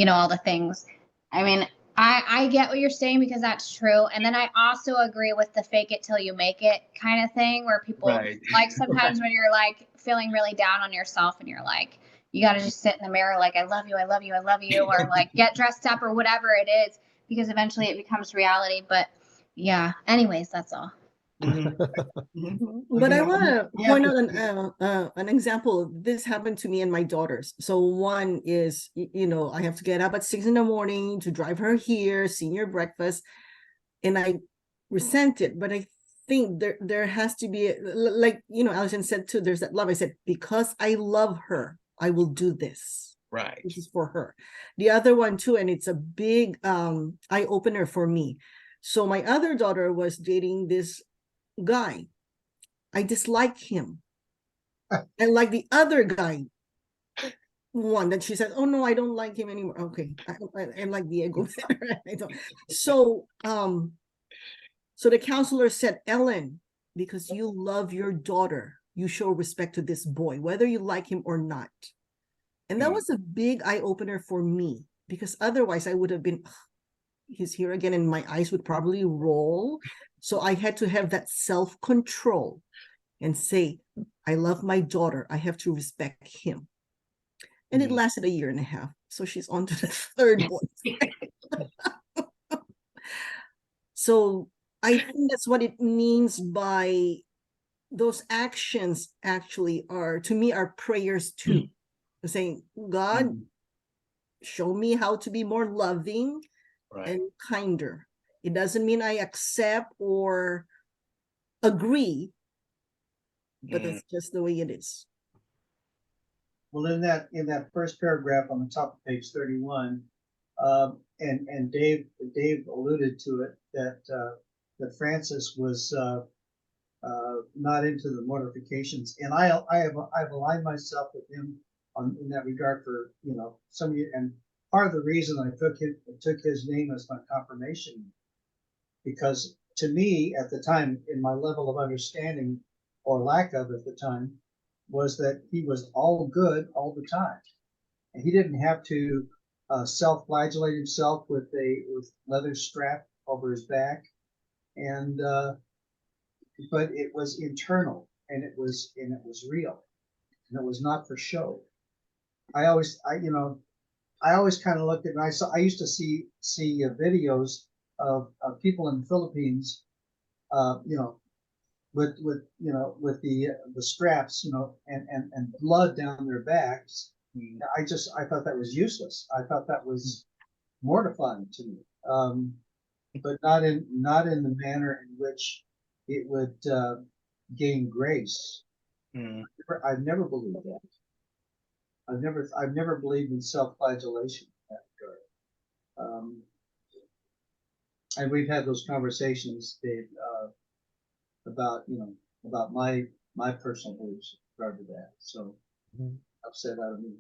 all the things. I mean, I get what you're saying because that's true. And then I also agree with the fake it till you make it kind of thing where people like sometimes when you're like feeling really down on yourself and you're like, you got to just sit in the mirror like, I love you, I love you, I love you, or like get dressed up or whatever it is, because eventually it becomes reality. But yeah, anyways, that's all. Mhm. But I Again, want to we point have out an example. This happened to me and my daughters. So one is, I have to get up at 6 a.m. to drive her here, senior breakfast, and I resent it. But I think there has to be, like, Allison said too, there's that love. I said, because I love her, I will do this. Right. This is for her. The other one too, and it's a big eye opener for me. So my other daughter was dating this guy. I dislike him. And like the other guy, one that she said, oh no, I don't like him anymore. Okay, I like Diego better. I don't. So the counselor said, Ellen, because you love your daughter, you show respect to this boy, whether you like him or not. And that was a big eye opener for me, because otherwise I would have been, he's here again, and my eyes would probably roll. So I had to have that self-control and say, I love my daughter. I have to respect him. And it lasted 1.5 years. So she's on to the third boyfriend. So I think that's what it means by those actions actually are, to me, are prayers too. Saying, God, show me how to be more loving and kinder. It doesn't mean I accept or agree, but that's just the way it is. Well, in that first paragraph on the top of page 31, and Dave alluded to it, that Francis was not into the mortifications, and I've aligned myself with him in that regard for some of you, and part of the reason I took his name as my confirmation, because to me at the time, in my level of understanding or lack of at the time, was that he was all good all the time, and he didn't have to self-flagellate himself with leather strap over his back, and but it was internal, and it was real, and it was not for show. I always kind of looked at, and I used to see videos of people in the Philippines, with the straps, and blood down their backs. I thought that was useless. I thought that was mortifying to me, but not in the manner in which it would gain grace. I've never believed that. I've never believed in self-flagellation in that regard. And we've had those conversations, Dave, about my personal beliefs with regard to that. So upset out of me.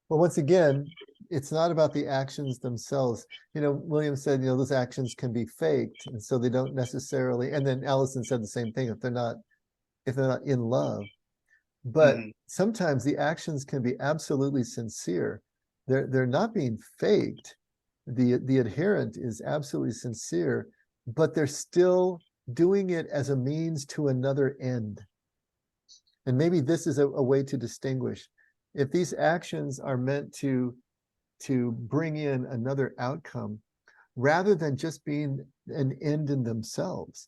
Well, once again, it's not about the actions themselves. William said, those actions can be faked, and so they don't necessarily. And then Allison said the same thing, if they're not in love. But sometimes the actions can be absolutely sincere. They're not being faked. The adherent is absolutely sincere, but they're still doing it as a means to another end. And maybe this is a way to distinguish. If these actions are meant to bring in another outcome, rather than just being an end in themselves,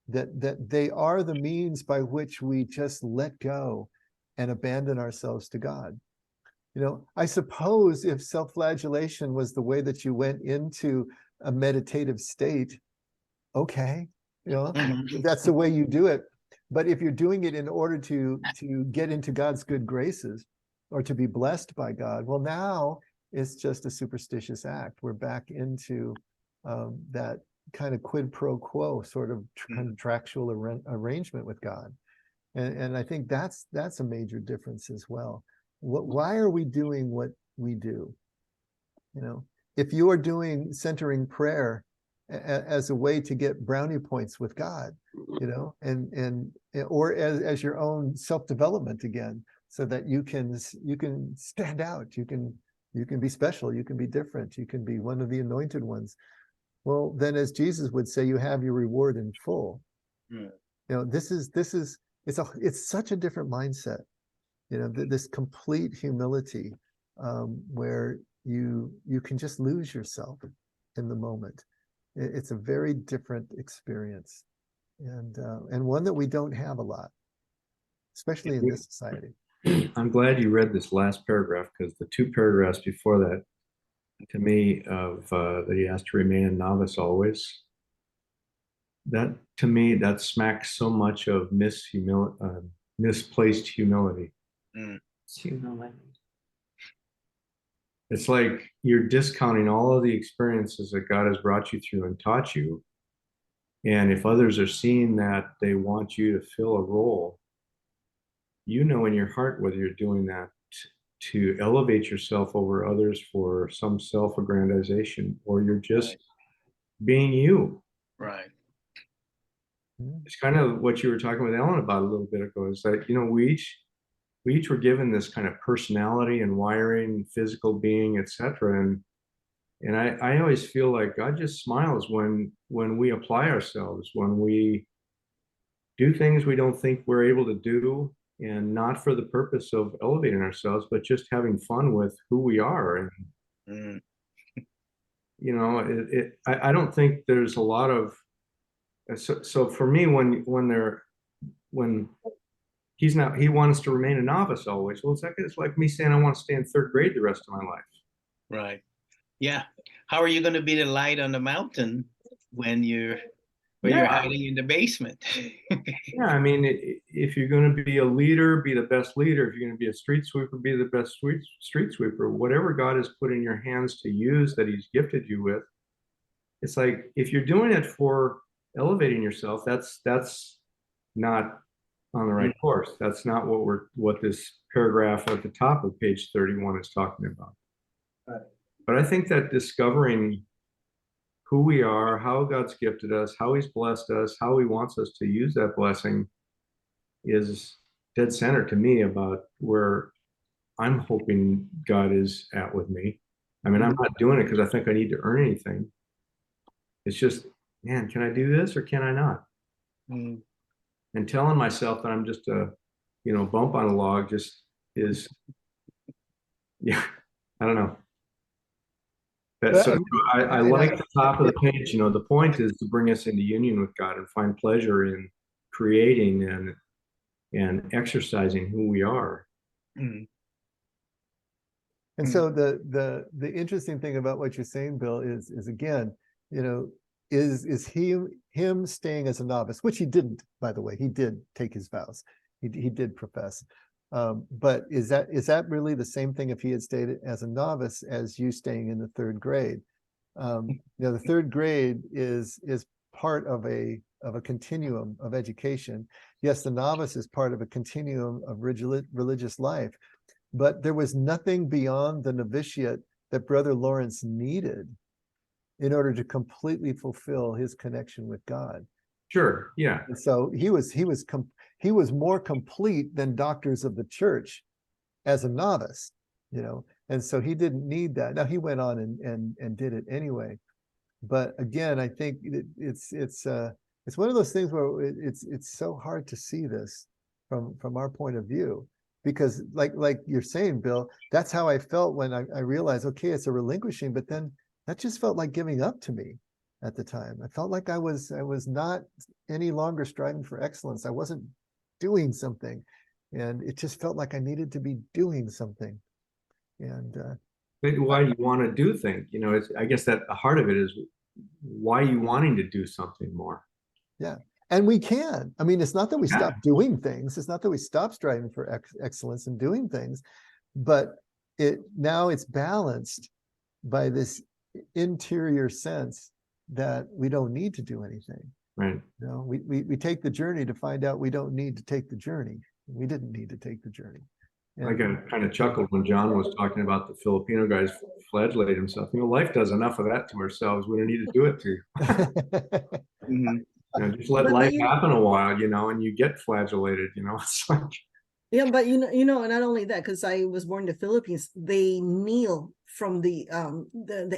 that they are the means by which we just let go and abandon ourselves to God. I suppose if self-flagellation was the way that you went into a meditative state, okay, that's the way you do it. But if you're doing it in order to get into God's good graces or to be blessed by God, well, now it's just a superstitious act. We're back into that kind of quid pro quo sort of contractual arrangement with God. And I think that's a major difference as well. Why are we doing what we do? If you are doing centering prayer as a way to get brownie points with God, and or as your own self-development again, so that you can stand out, you can be special, you can be different, you can be one of the anointed ones. Well, then, as Jesus would say, you have your reward in full. It's such a different mindset. This complete humility, where you can just lose yourself in the moment, It's a very different experience, and one that we don't have a lot, especially in this society. I'm glad you read this last paragraph, because the two paragraphs before that, to me, of that he has to remain a novice always. That, to me, that smacks so much of misplaced humility. It's like you're discounting all of the experiences that God has brought you through and taught you. And if others are seeing that they want you to fill a role, you know in your heart whether you're doing that to elevate yourself over others for some self-aggrandization, or you're just being you. Right. It's kind of what you were talking with Ellen about a little bit ago, is that, we each were given this kind of personality and wiring, physical being, etc. And I always feel like God just smiles when we apply ourselves, when we do things we don't think we're able to do, and not for the purpose of elevating ourselves, but just having fun with who we are. And I don't think there's a lot of so for me, when he wants to remain a novice always. Well, it's like me saying I want to stay in third grade the rest of my life. Right. Yeah. How are you going to be the light on the mountain when you're hiding in the basement? Yeah, I mean, if you're going to be a leader, be the best leader. If you're going to be a street sweeper, be the best street sweeper. Whatever God has put in your hands to use, that he's gifted you with, it's like, if you're doing it for elevating yourself, that's not on the right course. That's not what this paragraph at the top of page 31 is talking about. Right. But I think that discovering who we are, how God's gifted us, how he's blessed us, how he wants us to use that blessing is dead center to me about where I'm hoping God is at with me. I mean, I'm not doing it because I think I need to earn anything. It's just, man, can I do this or can I not? And telling myself that I'm just a, bump on a log just is, yeah, I don't know. So I like the top of the page. The point is to bring us into union with God and find pleasure in creating and exercising who we are. And so the interesting thing about what you're saying, Bill, is again, is him staying as a novice, which he didn't, by the way. He did take his vows. He did profess. But is that really the same thing if he had stayed as a novice as you staying in the third grade? The third grade is part of a continuum of education. Yes, the novice is part of a continuum of religious life, but there was nothing beyond the novitiate that Brother Lawrence needed in order to completely fulfill his connection with God. Sure, yeah. And so he was more complete than doctors of the church as a novice, and so he didn't need that. Now he went on and did it anyway. But again, I think it's one of those things where it's so hard to see this from our point of view, because like you're saying, Bill, that's how I felt when I realized, okay, it's a relinquishing, but then that just felt like giving up to me at the time. I felt like I was not any longer striving for excellence. I wasn't doing something, and it just felt like I needed to be doing something. And why do you want to do things? I guess that the heart of it is, why are you wanting to do something more? Yeah, and we can. I mean, it's not that we stop doing things. It's not that we stop striving for excellence and doing things, but now it's balanced by this interior sense that we don't need to do anything. Right. We take the journey to find out we don't need to take the journey. We didn't need to take the journey. I kind of chuckled when John was talking about the Filipino guys flagellate himself. Life does enough of that to ourselves. We don't need to do it to. Just let life happen a while, and you get flagellated. It's like. Yeah, but not only that, because I was born in the Philippines, they kneel from the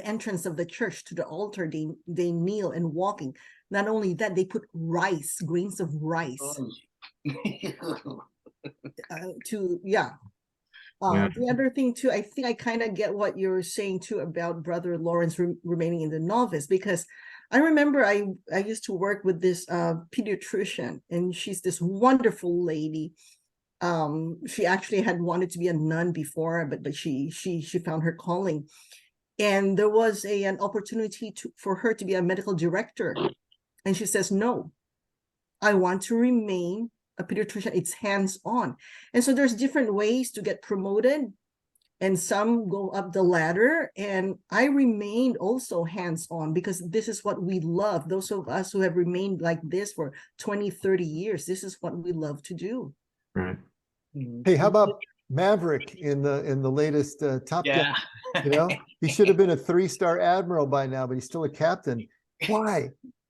entrance of the church to the altar. They kneel and walking. Not only that, they put grains of rice. The other thing too, I think I kind of get what you're saying too about Brother Lawrence remaining in the novice, because I remember I used to work with this pediatrician, and she's this wonderful lady. She actually had wanted to be a nun before, but she found her calling. And there was an opportunity for her to be a medical director. And she says, no, I want to remain a pediatrician. It's hands-on. And so there's different ways to get promoted, and some go up the ladder. And I remained also hands-on because this is what we love. Those of us who have remained like this for 20, 30 years, this is what we love to do. Right. Hey, how about Maverick in the latest Top Gun? Yeah. You know, he should have been a 3-star admiral by now, but he's still a captain. Why?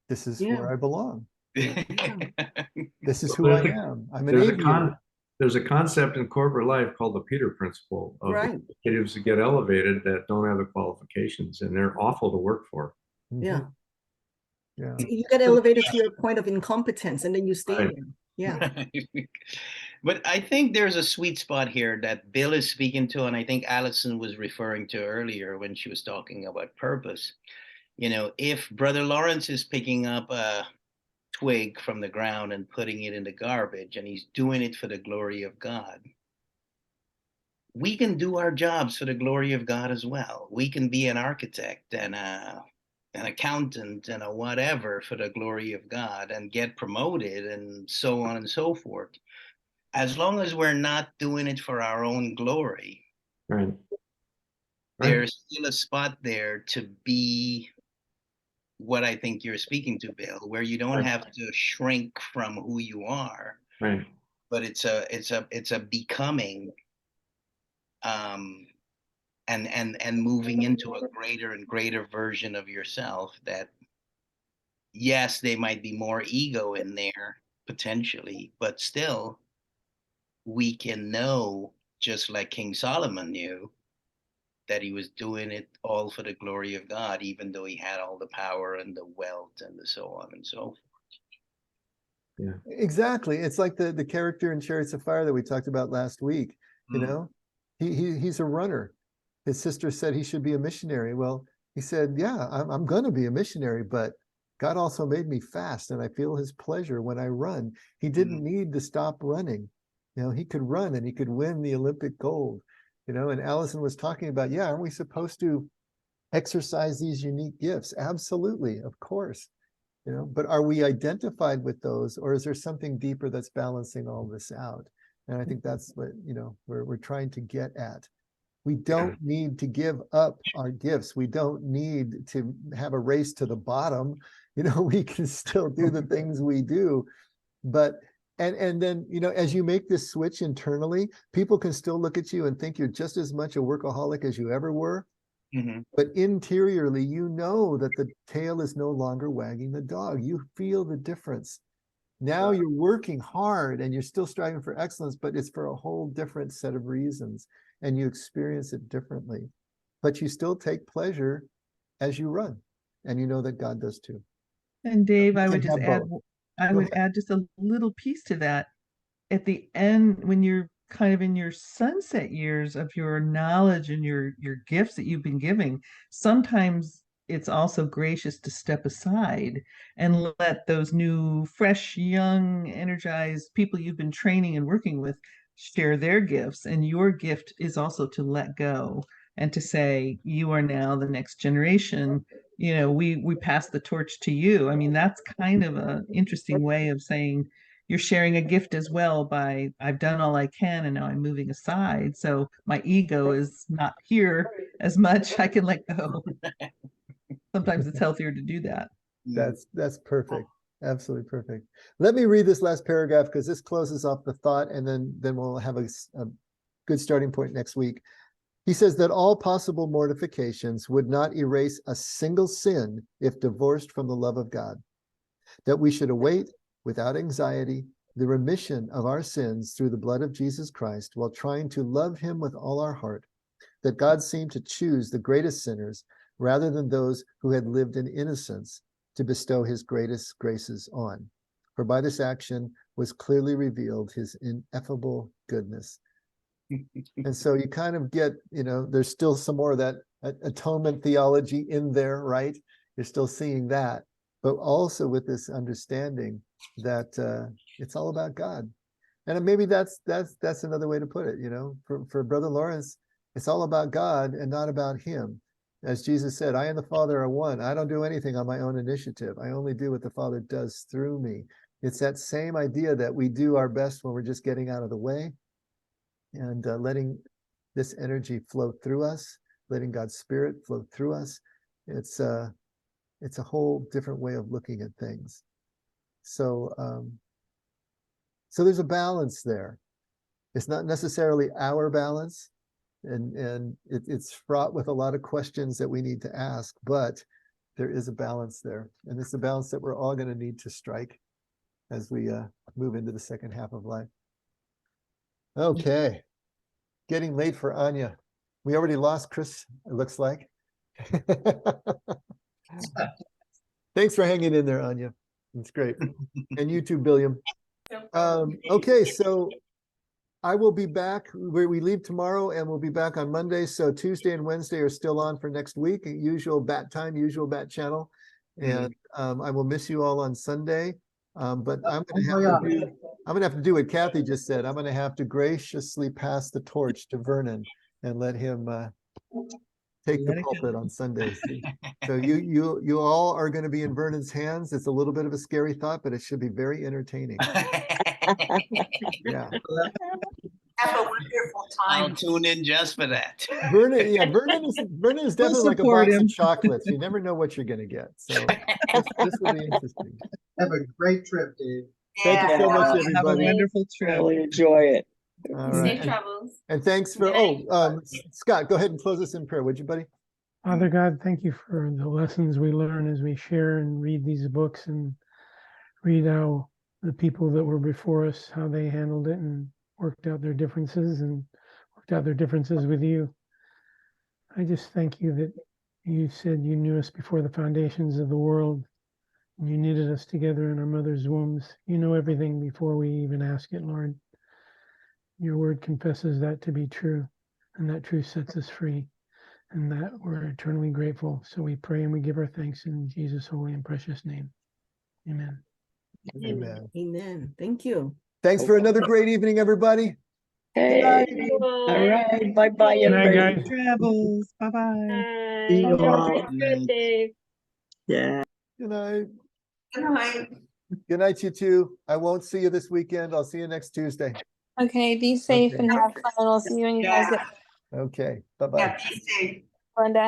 This is Yeah. where I belong. This is who Well, I there's am. I'm an There's a aviator. there's a concept in corporate life called the Peter Principle of Right. executives that get elevated that don't have the qualifications, and they're awful to work for. Yeah. Mhm. Yeah. You get elevated to your point of incompetence, and then you stay Right. there. Yeah. But I think there's a sweet spot here that Bill is speaking to, and I think Allison was referring to earlier when she was talking about purpose. You know, if Brother Lawrence is picking up a twig from the ground and putting it in the garbage, and he's doing it for the glory of God, we can do our jobs for the glory of God as well. We can be an architect and an accountant and a whatever for the glory of God and get promoted and so on and so forth. As long as we're not doing it for our own glory, Right. there's still a spot there to be what I think you're speaking to, Bill, where you don't Right. have to shrink from who you are, Right. but it's a becoming and moving into a greater and greater version of yourself that, yes, there might be more ego in there potentially, but still we can know, just like King Solomon knew, that he was doing it all for the glory of God, even though he had all the power and the wealth and the so on and so forth. Exactly. It's like the character in Chariots of Fire that we talked about last week. You Mm. know, he's a runner. His sister said he should be a missionary. Well, he said, yeah, I'm going to be a missionary, but God also made me fast, and I feel his pleasure when I run. He didn't need to stop running. You know, he could run and he could win the Olympic gold. You know, and Allison was talking about, yeah, aren't we supposed to exercise these unique gifts? Absolutely, of course. You know, but are we identified with those, or is there something deeper that's balancing all this out? And I think that's what, you know, we're trying to get at. We don't need to give up our gifts. We don't need to have a race to the bottom. You know, we can still do the things we do. But and then, you know, as you make this switch internally, people can still look at you and think you're just as much a workaholic as you ever were. Mm-hmm. But interiorly, you know that the tail is no longer wagging the dog. You feel the difference. Now you're working hard and you're still striving for excellence, but it's for a whole different set of reasons, and you experience it differently. But you still take pleasure as you run, and you know that God does too. And Dave, I You would can just have add, both. I Go would ahead. add just a little piece to that. At the end, when you're kind of in your sunset years of your knowledge and your gifts that you've been giving, sometimes it's also gracious to step aside and let those new, fresh, young, energized people you've been training and working with share their gifts. And your gift is also to let go and to say, you are now the next generation. You know, we pass the torch to you. I mean, that's kind of an interesting way of saying, you're sharing a gift as well by, I've done all I can and now I'm moving aside. So my ego is not here as much. I can let go. Sometimes it's healthier to do that. That's perfect. Absolutely perfect. Let me read this last paragraph because this closes off the thought, and then we'll have a good starting point next week. He says that all possible mortifications would not erase a single sin if divorced from the love of God, that we should await without anxiety the remission of our sins through the blood of Jesus Christ while trying to love him with all our heart, that God seemed to choose the greatest sinners rather than those who had lived in innocence to bestow his greatest graces on. For by this action was clearly revealed his ineffable goodness. And so you kind of get, you know, there's still some more of that atonement theology in there, right? You're still seeing that. but also with this understanding that it's all about God. And maybe that's another way to put it, for Brother Lawrence, it's all about God and not about him. As Jesus said, I and the Father are one. I don't do anything on my own initiative. I only do what the Father does through me. It's that same idea that we do our best when we're just getting out of the way and letting this energy flow through us, letting God's Spirit flow through us. It's a whole different way of looking at things. So there's a balance there. It's not necessarily our balance, and it's fraught with a lot of questions that we need to ask, but there is a balance there. And it's a balance that we're all going to need to strike as we move into the second half of life. Okay. Getting late for Anya. We already lost Chris, it looks like. Thanks for hanging in there, Anya. It's great. And you too, Billiam. Okay, so I will be back where we leave tomorrow, and we'll be back on Monday. So Tuesday and Wednesday are still on for next week. Usual bat time, usual bat channel. And I will miss you all on Sunday. But I'm gonna have to do what Kathy just said. I'm gonna have to graciously pass the torch to Vernon and let him take the pulpit on Sundays. So you all are going to be in Vernon's hands. It's a little bit of a scary thought, but it should be very entertaining. Yeah. Have a wonderful I'll time. tune in just for that. Vernon is definitely like a support box him. of chocolates. You never know what you're going to get. So this will be interesting. Have a great trip, Dave. Thank you so much, Have a everybody. wonderful trip. Really enjoy it. All right. And thanks for, Scott, go ahead and close us in prayer, would you, buddy? Father God, thank you for the lessons we learn as we share and read these books and read how the people that were before us, how they handled it and worked out their differences with you. I just thank you that you said you knew us before the foundations of the world. And you knitted us together in our mother's wombs. You know everything before we even ask it, Lord. Your word confesses that to be true, and that truth sets us free, and that we're eternally grateful. So we pray and we give our thanks in Jesus' holy and precious name. Amen. Amen. Amen. Thank you. Thanks for another great evening, everybody. Hey, all right. Bye-bye, Good night, everybody. guys. Travels. Bye-bye. See you all. Good Yeah. Good night. Good night. Good night, you two. I won't see you this weekend. I'll see you next Tuesday. Okay, be safe Okay. and have fun. I'll see you when you guys get Okay. Bye-bye. Yeah, be safe. Glenda.